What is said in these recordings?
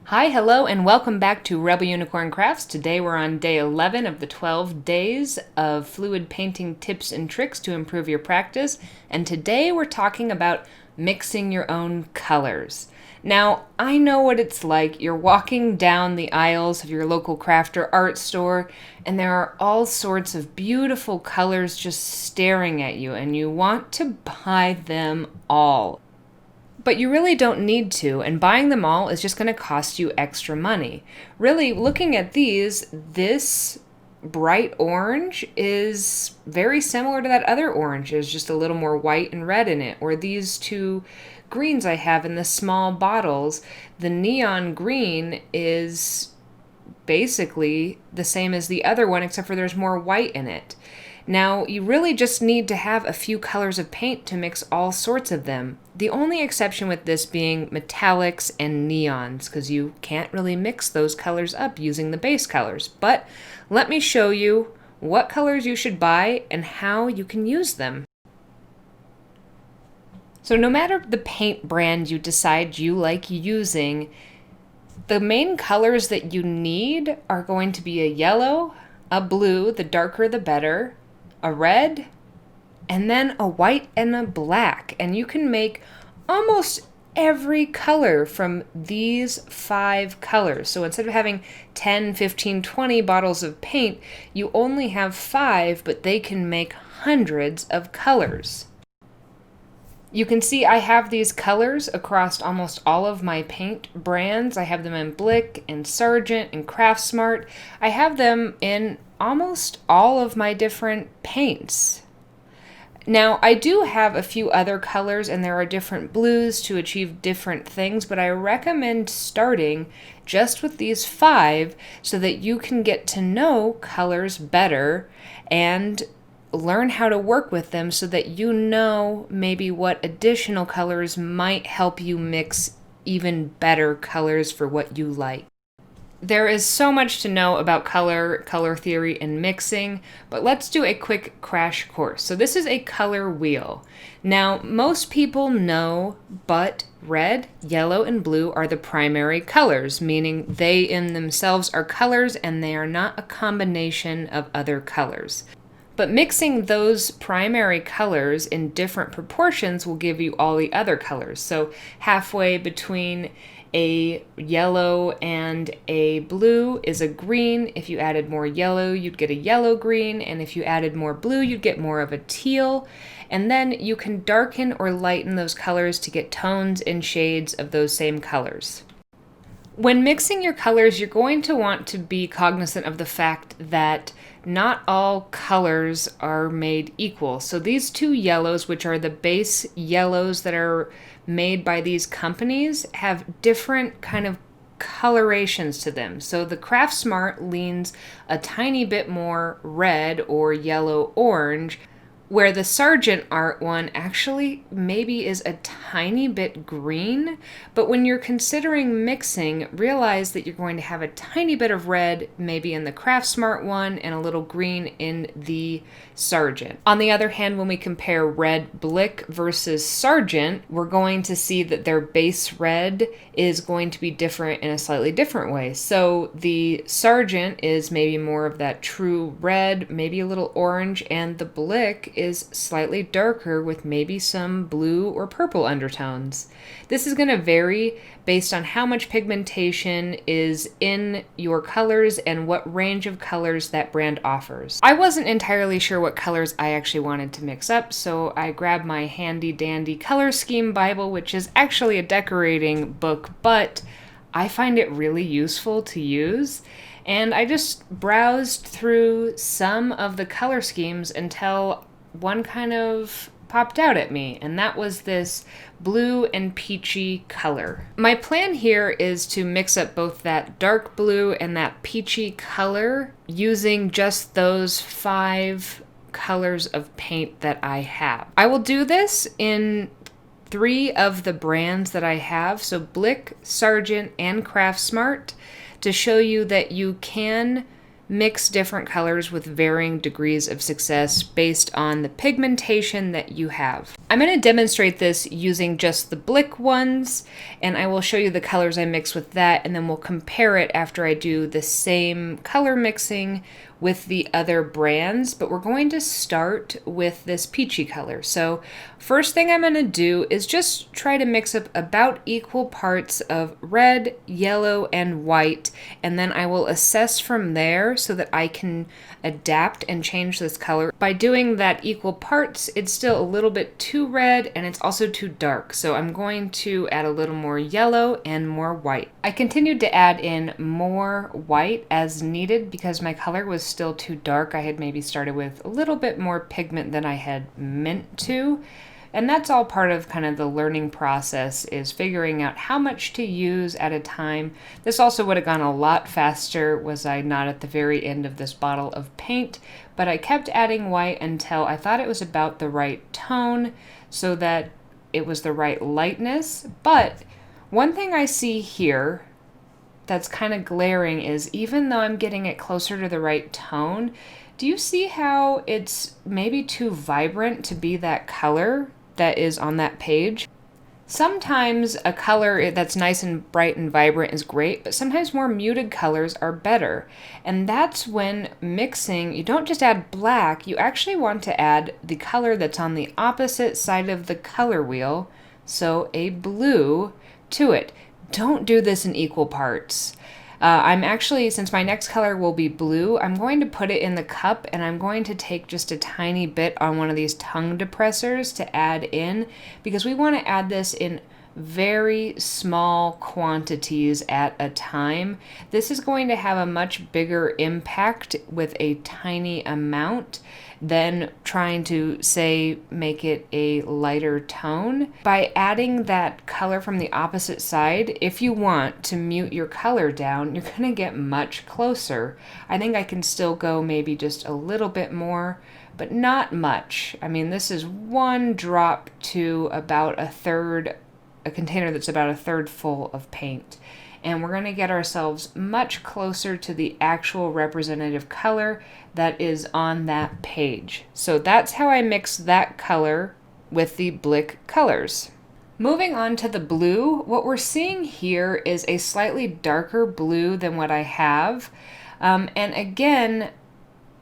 Hi, hello, and welcome back to Rebel Unicorn Crafts. Today we're on day 11 of the 12 days of fluid painting tips and tricks to improve your practice. And today we're talking about mixing your own colors. Now, I know what it's like. You're walking down the aisles of your local craft or art store, and there are all sorts of beautiful colors just staring at you, and you want to buy them all. But you really don't need to, and buying them all is just going to cost you extra money. Really, looking at these, this bright orange is very similar to that other orange. There's just a little more white and red in it. Or these two greens I have in the small bottles, the neon green is basically the same as the other one, except for there's more white in it. Now, you really just need to have a few colors of paint to mix all sorts of them. The only exception with this being metallics and neons, because you can't really mix those colors up using the base colors. But let me show you what colors you should buy and how you can use them. So no matter the paint brand you decide you like using, the main colors that you need are going to be a yellow, a blue, the darker the better, a red, and then a white and a black. And you can make almost every color from these 5 colors. So instead of having 10, 15, 20 bottles of paint, you only have 5, but they can make hundreds of colors. You can see I have these colors across almost all of my paint brands. I have them in Blick and Sargent and Craftsmart. I have them in almost all of my different paints. Now, I do have a few other colors, and there are different blues to achieve different things, but I recommend starting just with these 5 so that you can get to know colors better and learn how to work with them so that you know maybe what additional colors might help you mix even better colors for what you like. There is so much to know about color theory, and mixing, but let's do a quick crash course. So this is a color wheel. Now, most people know, but red, yellow, and blue are the primary colors, meaning they in themselves are colors and they are not a combination of other colors. But mixing those primary colors in different proportions will give you all the other colors. So halfway between a yellow and a blue is a green. If you added more yellow, you'd get a yellow green. And if you added more blue, you'd get more of a teal. And then you can darken or lighten those colors to get tones and shades of those same colors. When mixing your colors, you're going to want to be cognizant of the fact that not all colors are made equal. So these 2 yellows, which are the base yellows that are made by these companies, have different kind of colorations to them. So the Craftsmart leans a tiny bit more red or yellow orange, where the Sargent Art one actually maybe is a tiny bit green, but when you're considering mixing, realize that you're going to have a tiny bit of red maybe in the Craftsmart one and a little green in the Sargent. On the other hand, when we compare red Blick versus Sargent, we're going to see that their base red is going to be different in a slightly different way. So the Sargent is maybe more of that true red, maybe a little orange, and the Blick is slightly darker with maybe some blue or purple undertones. This is going to vary based on how much pigmentation is in your colors and what range of colors that brand offers. I wasn't entirely sure what colors I actually wanted to mix up, so I grabbed my handy dandy color scheme Bible, which is actually a decorating book, but I find it really useful to use. And I just browsed through some of the color schemes until one kind of popped out at me, and that was this blue and peachy color. My plan here is to mix up both that dark blue and that peachy color using just those 5 colors of paint that I have. I will do this in 3 of the brands that I have, so Blick, Sargent, and Craftsmart, to show you that you can mix different colors with varying degrees of success based on the pigmentation that you have. I'm going to demonstrate this using just the Blick ones, and I will show you the colors I mix with that, and then we'll compare it after I do the same color mixing with the other brands. But we're going to start with this peachy color. So first thing I'm going to do is just try to mix up about equal parts of red, yellow, and white, and then I will assess from there so that I can adapt and change this color. By doing that equal parts, it's still a little bit too red and it's also too dark, so I'm going to add a little more yellow and more white. I continued to add in more white as needed because my color was still too dark. I had maybe started with a little bit more pigment than I had meant to. And that's all part of kind of the learning process, is figuring out how much to use at a time. This also would have gone a lot faster was I not at the very end of this bottle of paint, but I kept adding white until I thought it was about the right tone so that it was the right lightness. But one thing I see here that's kind of glaring is, even though I'm getting it closer to the right tone, do you see how it's maybe too vibrant to be that color that is on that page? Sometimes a color that's nice and bright and vibrant is great, but sometimes more muted colors are better. And that's when mixing, you don't just add black, you actually want to add the color that's on the opposite side of the color wheel, so a blue, to it. Don't do this in equal parts. I'm actually, since my next color will be blue, I'm going to put it in the cup and I'm going to take just a tiny bit on one of these tongue depressors to add in, because we want to add this in very small quantities at a time. This is going to have a much bigger impact with a tiny amount than trying to, say, make it a lighter tone. By adding that color from the opposite side, if you want to mute your color down, you're going to get much closer. I think I can still go maybe just a little bit more, but not much. I mean, this is one drop to about a third, a container that's about a third full of paint. And we're going to get ourselves much closer to the actual representative color that is on that page. So that's how I mix that color with the Blick colors. Moving on to the blue, what we're seeing here is a slightly darker blue than what I have. And again,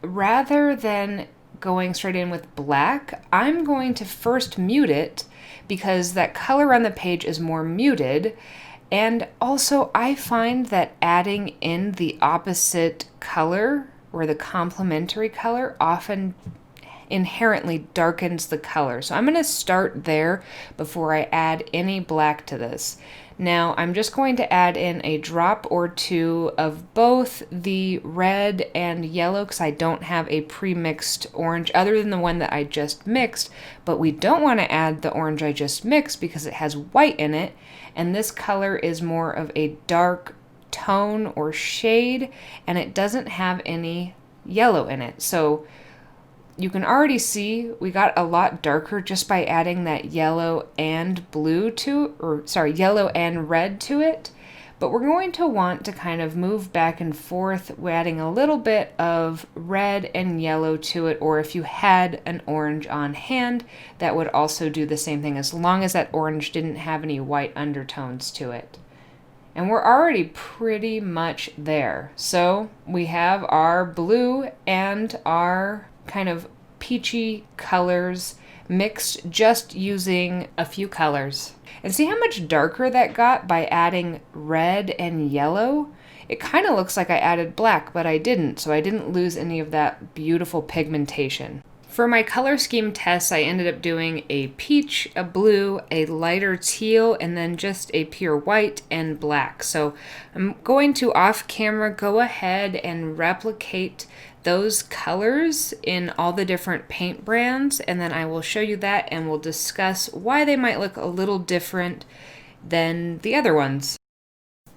rather than going straight in with black, I'm going to first mute it because that color on the page is more muted. And also, I find that adding in the opposite color or the complementary color often inherently darkens the color. So I'm going to start there before I add any black to this. Now I'm just going to add in a drop or two of both the red and yellow because I don't have a pre-mixed orange other than the one that I just mixed, but we don't want to add the orange I just mixed because it has white in it, and this color is more of a dark tone or shade and it doesn't have any yellow in it. So you can already see we got a lot darker just by adding that yellow and blue to, yellow and red to it. But we're going to want to kind of move back and forth, adding a little bit of red and yellow to it, or if you had an orange on hand, that would also do the same thing, as long as that orange didn't have any white undertones to it. And we're already pretty much there. So we have our blue and our kind of peachy colors mixed just using a few colors. And see how much darker that got by adding red and yellow? It kind of looks like I added black, but I didn't, so I didn't lose any of that beautiful pigmentation. For my color scheme tests, I ended up doing a peach, a blue, a lighter teal, and then just a pure white and black. So I'm going to off camera go ahead and replicate those colors in all the different paint brands, and then I will show you that and we'll discuss why they might look a little different than the other ones.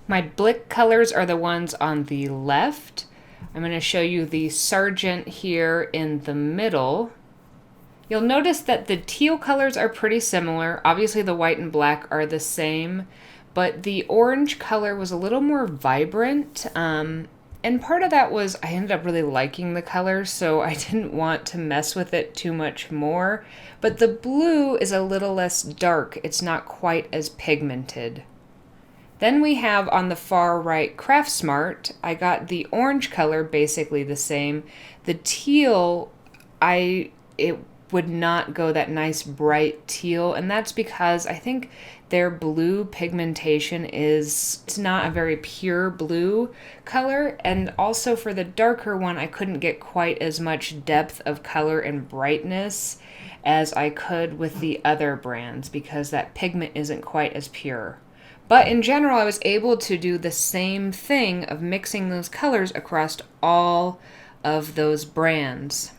My Blick colors are the ones on the left. I'm going to show you the Sargent here in the middle. You'll notice that the teal colors are pretty similar. Obviously the white and black are the same, but the orange color was a little more vibrant. And part of that was I ended up really liking the color, so I didn't want to mess with it too much more. But the blue is a little less dark, it's not quite as pigmented. Then we have on the far right Craft Smart. I got the orange color, basically the same. The teal, it would not go that nice bright teal, and that's because I think their blue pigmentation is it's not a very pure blue color, and also for the darker one I couldn't get quite as much depth of color and brightness as I could with the other brands because that pigment isn't quite as pure. But in general, I was able to do the same thing of mixing those colors across all of those brands.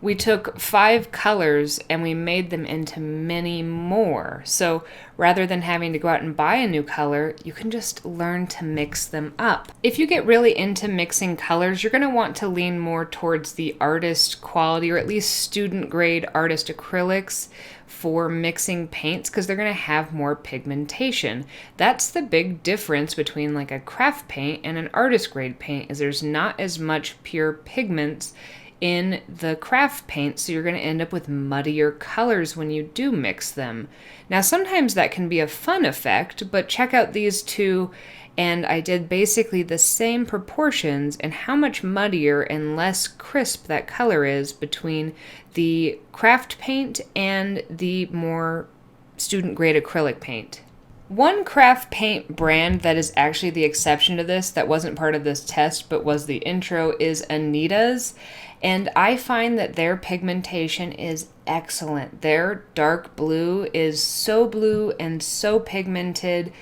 We took 5 colors and we made them into many more. So rather than having to go out and buy a new color, you can just learn to mix them up. If you get really into mixing colors, you're going to want to lean more towards the artist quality or at least student grade artist acrylics for mixing paints because they're going to have more pigmentation. That's the big difference between like a craft paint and an artist grade paint is there's not as much pure pigments in the craft paint, so you're going to end up with muddier colors when you do mix them. Now, sometimes that can be a fun effect, but check out these two, and I did basically the same proportions and how much muddier and less crisp that color is between the craft paint and the more student-grade acrylic paint. One craft paint brand that is actually the exception to this, that wasn't part of this test but was the intro, is Anita's. And I find that their pigmentation is excellent. Their dark blue is so blue and so pigmented,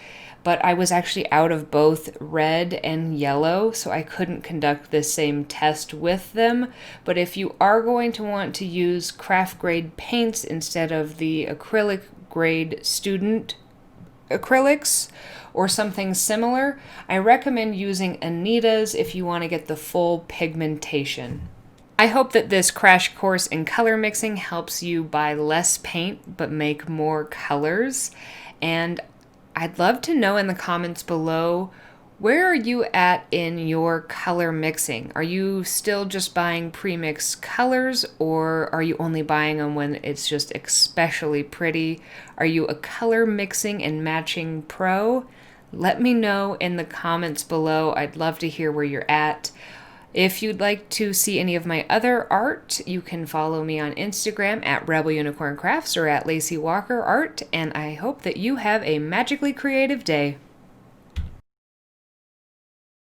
but I was actually out of both red and yellow, so I couldn't conduct the same test with them. But if you are going to want to use craft grade paints instead of the acrylic grade student acrylics or something similar, I recommend using Anita's if you want to get the full pigmentation. I hope that this crash course in color mixing helps you buy less paint but make more colors. And I'd love to know in the comments below, where are you at in your color mixing? Are you still just buying pre-mixed colors, or are you only buying them when it's just especially pretty? Are you a color mixing and matching pro? Let me know in the comments below. I'd love to hear where you're at. If you'd like to see any of my other art, you can follow me on Instagram at Rebel Unicorn Crafts or at Lacey Walker Art, and I hope that you have a magically creative day.